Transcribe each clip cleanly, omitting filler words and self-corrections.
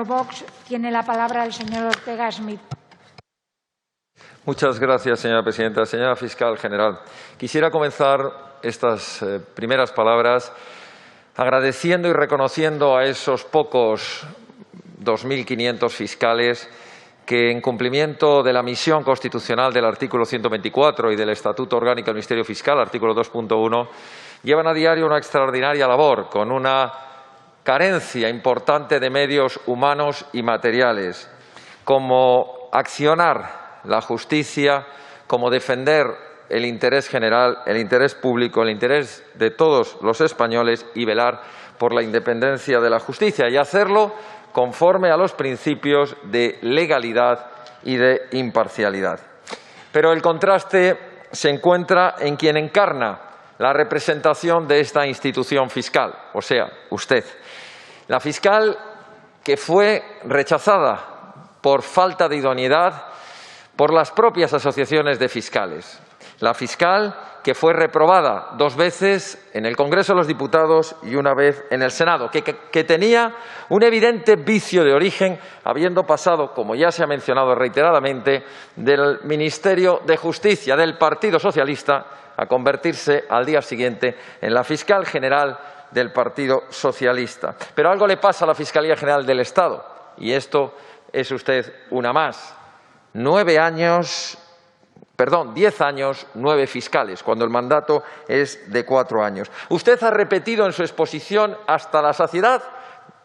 Vox tiene la palabra el señor Ortega Smith. Muchas gracias, señora presidenta. Señora fiscal general, quisiera comenzar estas primeras palabras agradeciendo y reconociendo a esos pocos 2.500 fiscales que, en cumplimiento de la misión constitucional del artículo 124 y del Estatuto Orgánico del Ministerio Fiscal, artículo 2.1, llevan a diario una extraordinaria labor con una carencia importante de medios humanos y materiales, como accionar la justicia, como defender el interés general, el interés público, el interés de todos los españoles y velar por la independencia de la justicia y hacerlo conforme a los principios de legalidad y de imparcialidad. Pero el contraste se encuentra en quien encarna la representación de esta institución fiscal, o sea, usted. La fiscal que fue rechazada por falta de idoneidad por las propias asociaciones de fiscales. La fiscal que fue reprobada 2 veces en el Congreso de los Diputados y 1 vez en el Senado, que tenía un evidente vicio de origen, habiendo pasado, como ya se ha mencionado reiteradamente, del Ministerio de Justicia del Partido Socialista a convertirse al día siguiente en la fiscal general del Partido Socialista. Pero algo le pasa a la Fiscalía General del Estado, y esto es usted una más. 10 años, 9 fiscales, cuando el mandato es de 4 años. Usted ha repetido en su exposición hasta la saciedad,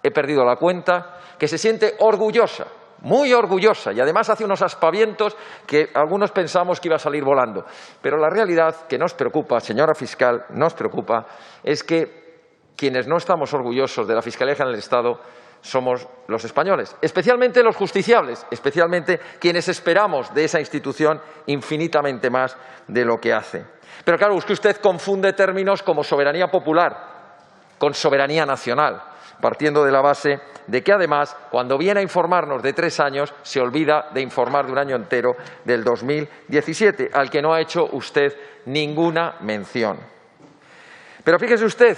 he perdido la cuenta, que se siente orgullosa, muy orgullosa, y además hace unos aspavientos que algunos pensamos que iba a salir volando. Pero la realidad que nos preocupa, señora fiscal, nos preocupa, es que quienes no estamos orgullosos de la Fiscalía General del Estado somos los españoles, especialmente los justiciables, especialmente quienes esperamos de esa institución infinitamente más de lo que hace. Pero claro, es que usted confunde términos como soberanía popular con soberanía nacional, partiendo de la base de que además, cuando viene a informarnos de 3 años, se olvida de informar de un año entero del 2017, al que no ha hecho usted ninguna mención. Pero fíjese usted,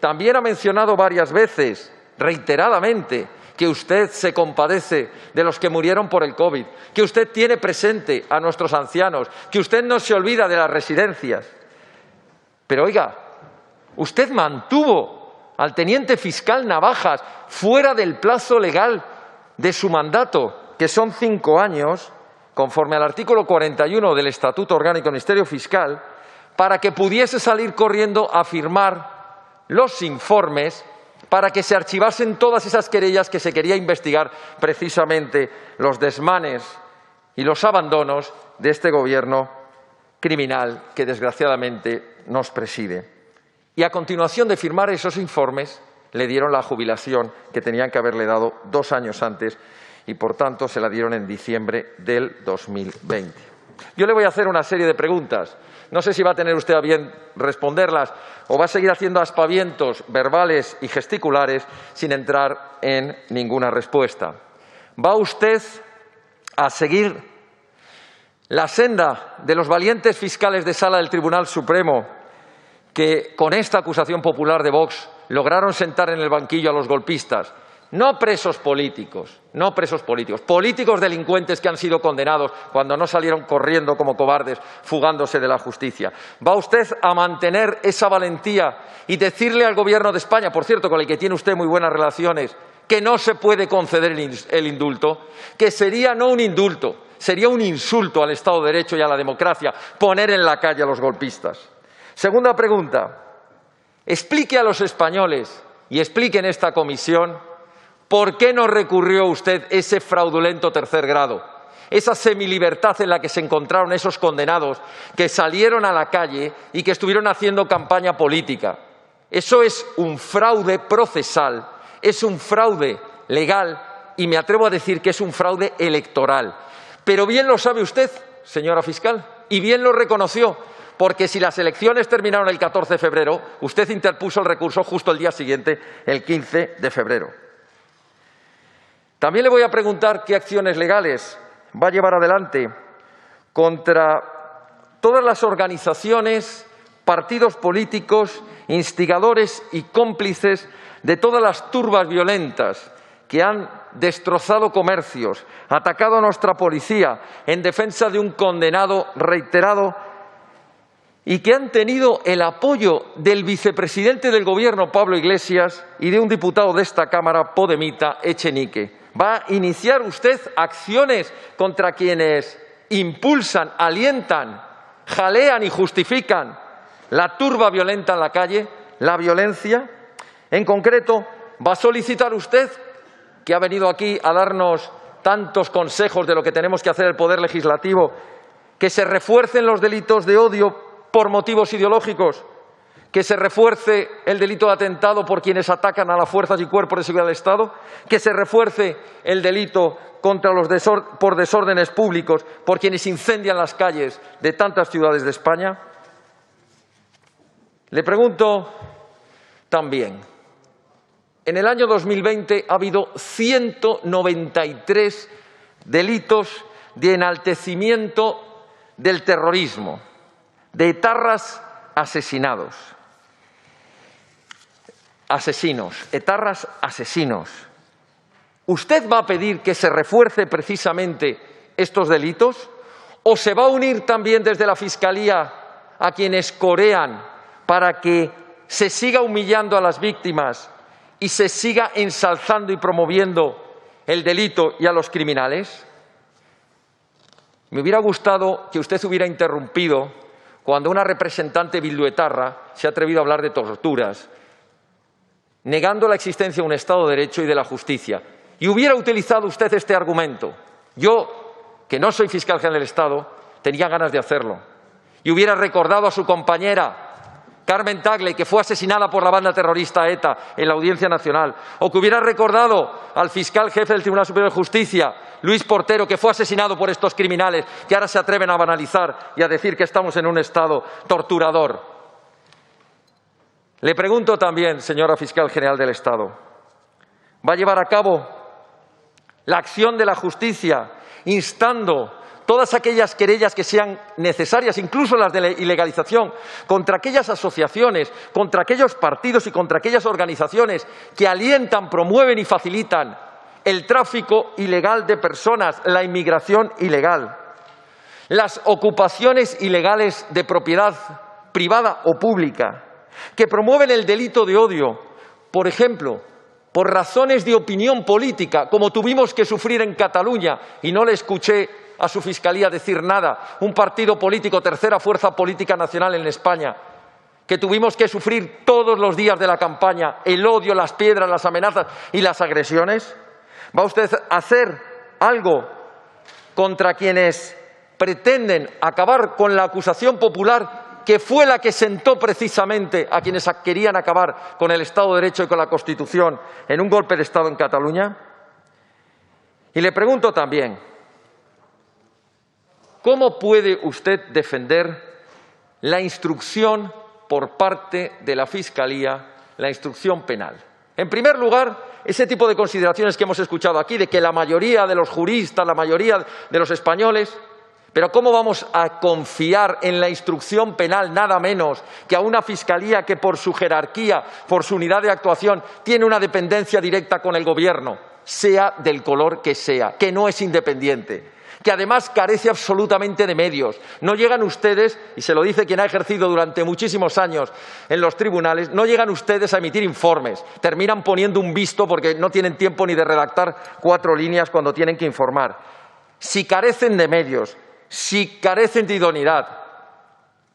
también ha mencionado varias veces, reiteradamente, que usted se compadece de los que murieron por el COVID, que usted tiene presente a nuestros ancianos, que usted no se olvida de las residencias. Pero oiga, usted mantuvo al teniente fiscal Navajas fuera del plazo legal de su mandato, que son 5 años, conforme al artículo 41 del Estatuto Orgánico del Ministerio Fiscal, para que pudiese salir corriendo a firmar los informes para que se archivasen todas esas querellas que se quería investigar, precisamente los desmanes y los abandonos de este Gobierno criminal que desgraciadamente nos preside. Y a continuación de firmar esos informes le dieron la jubilación que tenían que haberle dado 2 años antes y por tanto se la dieron en diciembre del 2020. Yo le voy a hacer una serie de preguntas. No sé si va a tener usted a bien responderlas o va a seguir haciendo aspavientos verbales y gesticulares sin entrar en ninguna respuesta. ¿Va usted a seguir la senda de los valientes fiscales de sala del Tribunal Supremo que, con esta acusación popular de Vox, lograron sentar en el banquillo a los golpistas? No presos políticos, políticos delincuentes que han sido condenados cuando no salieron corriendo como cobardes, fugándose de la justicia. ¿Va usted a mantener esa valentía y decirle al Gobierno de España, por cierto, con el que tiene usted muy buenas relaciones, que no se puede conceder el indulto? Que sería no un indulto, sería un insulto al Estado de Derecho y a la democracia poner en la calle a los golpistas. Segunda pregunta. Explique a los españoles y explique en esta comisión ¿por qué no recurrió usted ese fraudulento 3er grado? Esa semilibertad en la que se encontraron esos condenados que salieron a la calle y que estuvieron haciendo campaña política. Eso es un fraude procesal, es un fraude legal y me atrevo a decir que es un fraude electoral. Pero bien lo sabe usted, señora fiscal, y bien lo reconoció, porque si las elecciones terminaron el 14 de febrero, usted interpuso el recurso justo el día siguiente, el 15 de febrero. También le voy a preguntar qué acciones legales va a llevar adelante contra todas las organizaciones, partidos políticos, instigadores y cómplices de todas las turbas violentas que han destrozado comercios, atacado a nuestra policía en defensa de un condenado reiterado y que han tenido el apoyo del vicepresidente del Gobierno, Pablo Iglesias, y de un diputado de esta Cámara, podemita, Echenique. ¿Va a iniciar usted acciones contra quienes impulsan, alientan, jalean y justifican la turba violenta en la calle, la violencia? En concreto, ¿va a solicitar usted, que ha venido aquí a darnos tantos consejos de lo que tenemos que hacer el Poder Legislativo, que se refuercen los delitos de odio por motivos ideológicos, que se refuerce el delito de atentado por quienes atacan a las fuerzas y cuerpos de seguridad del Estado, que se refuerce el delito contra por desórdenes públicos por quienes incendian las calles de tantas ciudades de España? Le pregunto también, en el año 2020 ha habido 193 delitos de enaltecimiento del terrorismo, de etarras asesinados. Etarras asesinos. ¿Usted va a pedir que se refuerce precisamente estos delitos? ¿O se va a unir también desde la Fiscalía a quienes corean para que se siga humillando a las víctimas y se siga ensalzando y promoviendo el delito y a los criminales? Me hubiera gustado que usted hubiera interrumpido cuando una representante bilduetarra se ha atrevido a hablar de torturas, negando la existencia de un Estado de Derecho y de la justicia. Y hubiera utilizado usted este argumento. Yo, que no soy fiscal general del Estado, tenía ganas de hacerlo. Y hubiera recordado a su compañera Carmen Tagle, que fue asesinada por la banda terrorista ETA en la Audiencia Nacional. O que hubiera recordado al fiscal jefe del Tribunal Superior de Justicia, Luis Portero, que fue asesinado por estos criminales que ahora se atreven a banalizar y a decir que estamos en un Estado torturador. Le pregunto también, señora fiscal general del Estado, ¿va a llevar a cabo la acción de la justicia instando todas aquellas querellas que sean necesarias, incluso las de la ilegalización, contra aquellas asociaciones, contra aquellos partidos y contra aquellas organizaciones que alientan, promueven y facilitan el tráfico ilegal de personas, la inmigración ilegal, las ocupaciones ilegales de propiedad privada o pública, que promueven el delito de odio, por ejemplo, por razones de opinión política, como tuvimos que sufrir en Cataluña, y no le escuché a su Fiscalía decir nada, un partido político, tercera fuerza política nacional en España, que tuvimos que sufrir todos los días de la campaña el odio, las piedras, las amenazas y las agresiones? ¿Va usted a hacer algo contra quienes pretenden acabar con la acusación popular, que fue la que sentó precisamente a quienes querían acabar con el Estado de Derecho y con la Constitución en un golpe de Estado en Cataluña? Y le pregunto también, ¿cómo puede usted defender la instrucción por parte de la Fiscalía, la instrucción penal? En primer lugar, ese tipo de consideraciones que hemos escuchado aquí, de que la mayoría de los juristas, la mayoría de los españoles... Pero ¿cómo vamos a confiar en la instrucción penal nada menos que a una Fiscalía que por su jerarquía, por su unidad de actuación, tiene una dependencia directa con el Gobierno, sea del color que sea, que no es independiente, que además carece absolutamente de medios? No llegan ustedes, y se lo dice quien ha ejercido durante muchísimos años en los tribunales, no llegan ustedes a emitir informes, terminan poniendo un visto porque no tienen tiempo ni de redactar 4 líneas cuando tienen que informar. Si carecen de medios, si carecen de idoneidad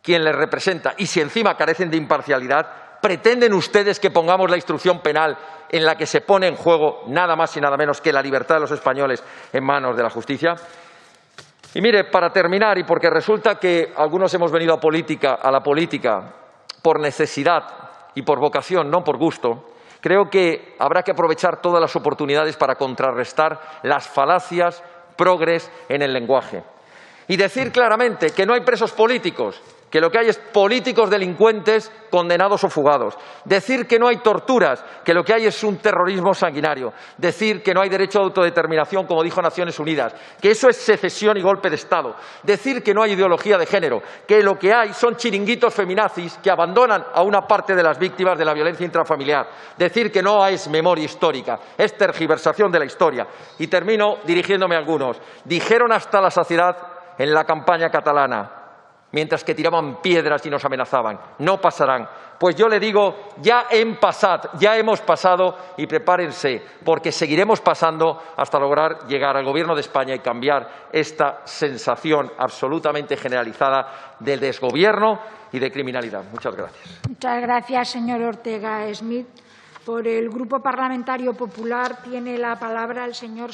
quien les representa y si encima carecen de imparcialidad, ¿pretenden ustedes que pongamos la instrucción penal en la que se pone en juego nada más y nada menos que la libertad de los españoles en manos de la justicia? Y mire, para terminar, y porque resulta que algunos hemos venido a la política por necesidad y por vocación, no por gusto, creo que habrá que aprovechar todas las oportunidades para contrarrestar las falacias progres en el lenguaje. Y decir claramente que no hay presos políticos, que lo que hay es políticos delincuentes condenados o fugados. Decir que no hay torturas, que lo que hay es un terrorismo sanguinario. Decir que no hay derecho a autodeterminación, como dijo Naciones Unidas, que eso es secesión y golpe de Estado. Decir que no hay ideología de género, que lo que hay son chiringuitos feminazis que abandonan a una parte de las víctimas de la violencia intrafamiliar. Decir que no es memoria histórica, es tergiversación de la historia. Y termino dirigiéndome a algunos. Dijeron hasta la saciedad en la campaña catalana, mientras que tiraban piedras y nos amenazaban: no pasarán. Pues yo le digo, ya hemos pasado y prepárense, porque seguiremos pasando hasta lograr llegar al Gobierno de España y cambiar esta sensación absolutamente generalizada de desgobierno y de criminalidad. Muchas gracias. Muchas gracias, señor Ortega Smith. Por el Grupo Parlamentario Popular tiene la palabra el señor